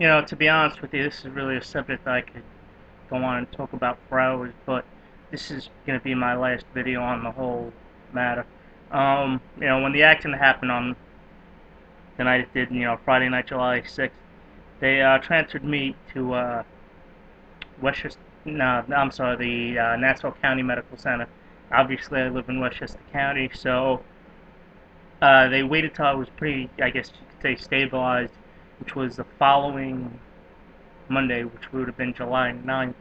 To be honest with you, this is really a subject that I could go on and talk about for hours, but this is going to be my last video on the whole matter. When the accident happened on the night it did, Friday night, July 6th, they transferred me to Westchester, no, I'm sorry, the Nassau County Medical Center. Obviously, I live in Westchester County, so they waited till I was pretty, I guess you could say, stabilized, which was the following Monday, which would have been July 9th.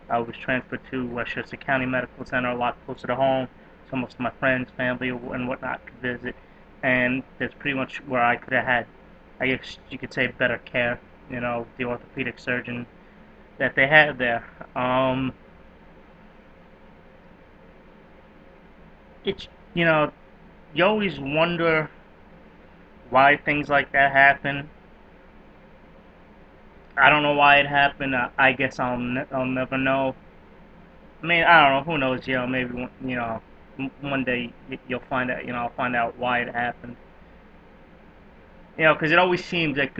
I was transferred to Westchester County Medical Center, a lot closer to home, so most of my friends, family, and whatnot could visit. And that's pretty much where I could have had, I guess you could say, better care. The orthopedic surgeon that they had there. It's you always wonder why things like that happen. I don't know why it happened. I guess I'll never know. I mean, I don't know. Who knows? Maybe one day you'll find out. I'll find out why it happened. Because it always seems that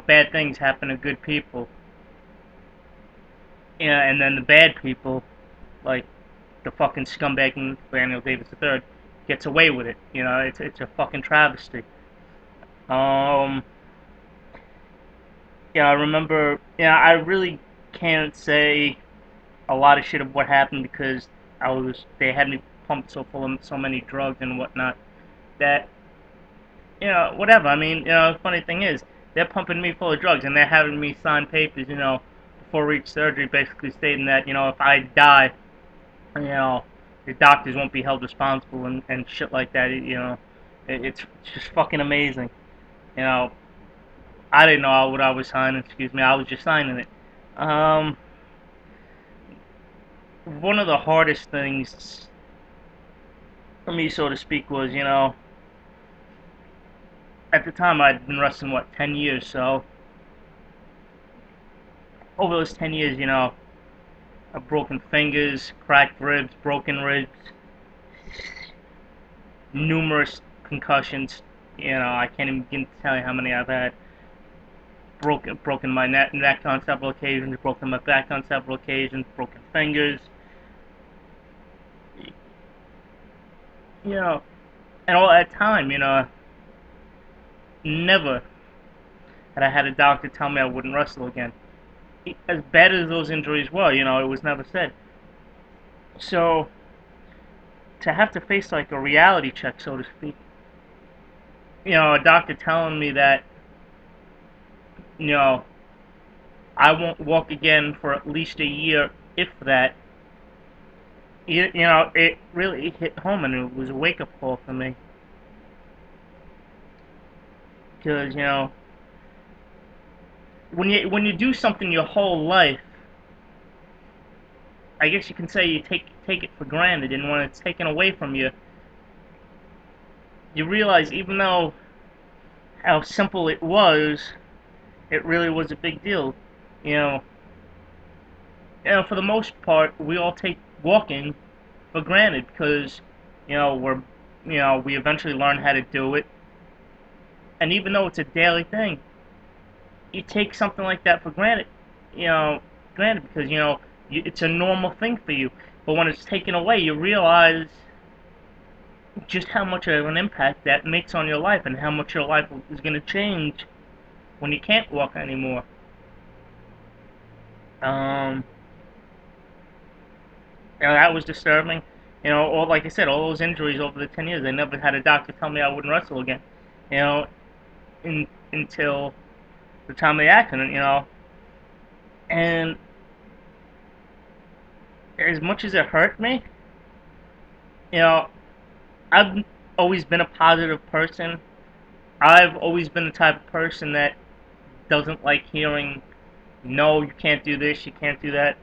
bad things happen to good people. And then the bad people, like the fucking scumbag Daniel Davis III, gets away with it. It's a fucking travesty. Um, I remember. I really can't say a lot of shit of what happened because they had me pumped so full of so many drugs and whatnot that whatever. I mean, the funny thing is they're pumping me full of drugs and they're having me sign papers, before each surgery, basically stating that if I die, you know the doctors won't be held responsible and shit like that. It's just fucking amazing. You know, I didn't know what I was signing. Excuse me, I was just signing it. Um, One of the hardest things for me, so to speak, was at the time I'd been wrestling 10 years. So over those 10 years, I've broken fingers, cracked ribs, broken ribs, numerous concussions. I can't even begin to tell you how many I've had. Broken my neck on several occasions, broken my back on several occasions, broken fingers. You know, and all that time, never had I had a doctor tell me I wouldn't wrestle again. As bad as those injuries were, it was never said. So to have to face like a reality check, so to speak, a doctor telling me that, you know, I won't walk again for at least a year, if that. It really hit home, and it was a wake-up call for me. Because when you do something your whole life, I guess you can say you take it for granted, and when it's taken away from you, you realize even though how simple it was, it really was a big deal. You know, for the most part, we all take walking for granted because we eventually learn how to do it, and even though it's a daily thing, you take something like that for granted. You know, Granted because it's a normal thing for you. But when it's taken away, you realize just how much of an impact that makes on your life and how much your life is going to change when you can't walk anymore. Um, that was disturbing. All like I said, all those injuries over the 10 years, I never had a doctor tell me I wouldn't wrestle again. You know, until the time of the accident. And as much as it hurt me, you know, I've always been a positive person. I've always been the type of person that doesn't like hearing, no, you can't do this, you can't do that.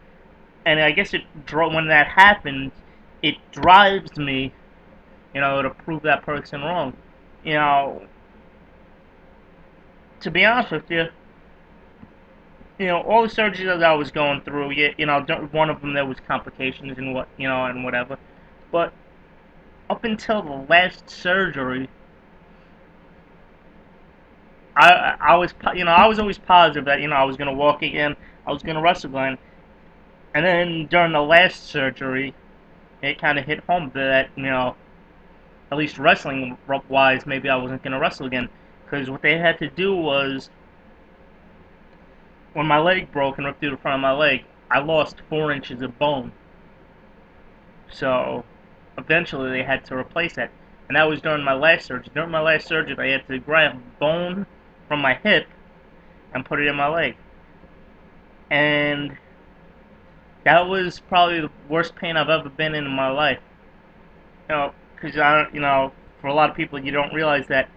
And I guess when that happens, it drives me, to prove that person wrong. You know, to be honest with you, all the surgeries that I was going through, yeah, one of them there was complications and and whatever. But up until the last surgery, I was, I was always positive that, I was gonna walk again, I was gonna wrestle again. And then during the last surgery, it kind of hit home that, at least wrestling wise, maybe I wasn't gonna wrestle again, because what they had to do was, when my leg broke and ripped through the front of my leg, I lost 4 inches of bone. So eventually they had to replace that. And that was during my last surgery. During my last surgery, they had to grab bone from my hip and put it in my leg. And that was probably the worst pain I've ever been in my life. Because for a lot of people, you don't realize that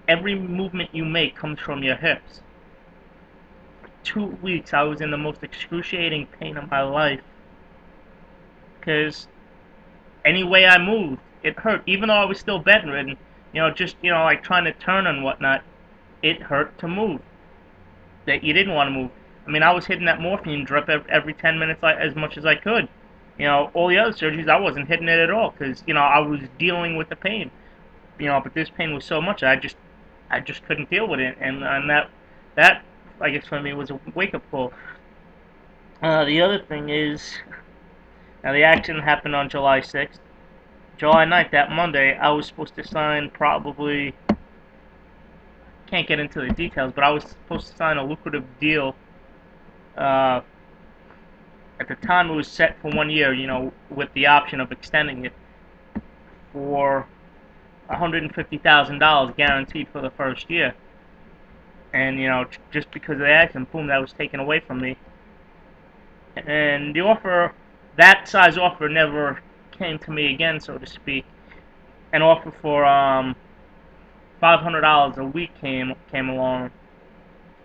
every movement you make comes from your hips. For 2 weeks, I was in the most excruciating pain of my life. Because any way I moved, it hurt. Even though I was still bedridden, just, like trying to turn and whatnot, it hurt to move. That you didn't want to move. I mean, I was hitting that morphine drip every 10 minutes, like, as much as I could. All the other surgeries, I wasn't hitting it at all, because, I was dealing with the pain. But this pain was so much, I just couldn't deal with it. And that, I guess for me, was a wake-up call. The other thing is, now the accident happened on July 6th. July 9th, that Monday, I was supposed to sign probably, can't get into the details, but I was supposed to sign a lucrative deal. At the time, it was set for 1 year, with the option of extending it for $150,000 guaranteed for the first year. And, just because of the accident, boom, that was taken away from me. And the offer, that size offer, never came to me again, so to speak. An offer for $500 a week came along.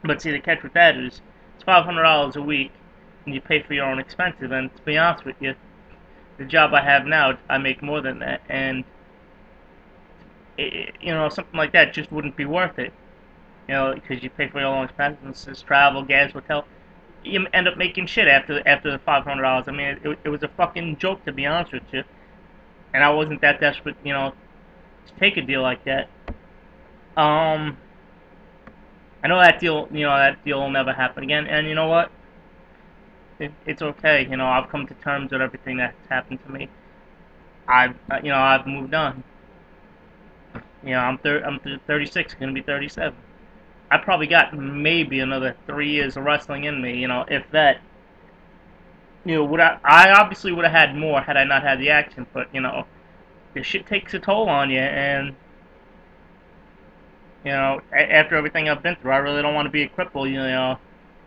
But see, the catch with that is, it's $500 a week, and you pay for your own expenses. And to be honest with you, the job I have now, I make more than that, and something like that just wouldn't be worth it. Because you pay for your own expenses, travel, gas, hotel. You end up making shit after the $500. I mean, it was a fucking joke, to be honest with you. And I wasn't that desperate, to take a deal like that. I know that deal will never happen again. And you know what? It's okay. I've come to terms with everything that's happened to me. I've moved on. I'm 36, gonna be 37. I probably got maybe another 3 years of wrestling in me, if that. I obviously would have had more had I not had the accident, but, the shit takes a toll on you, and, after everything I've been through, I really don't want to be a cripple,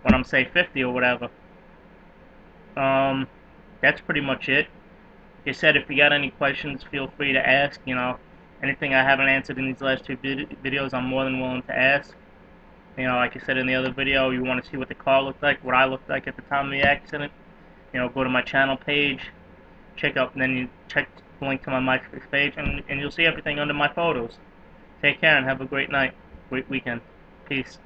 when I'm, say, 50 or whatever. That's pretty much it. Like I said, if you got any questions, feel free to ask, anything I haven't answered in these last two videos, I'm more than willing to ask. Like I said in the other video, you want to see what the car looked like, what I looked like at the time of the accident, go to my channel page, and then you check the link to my MySpace page, and you'll see everything under my photos. Take care and have a great night, great weekend. Peace.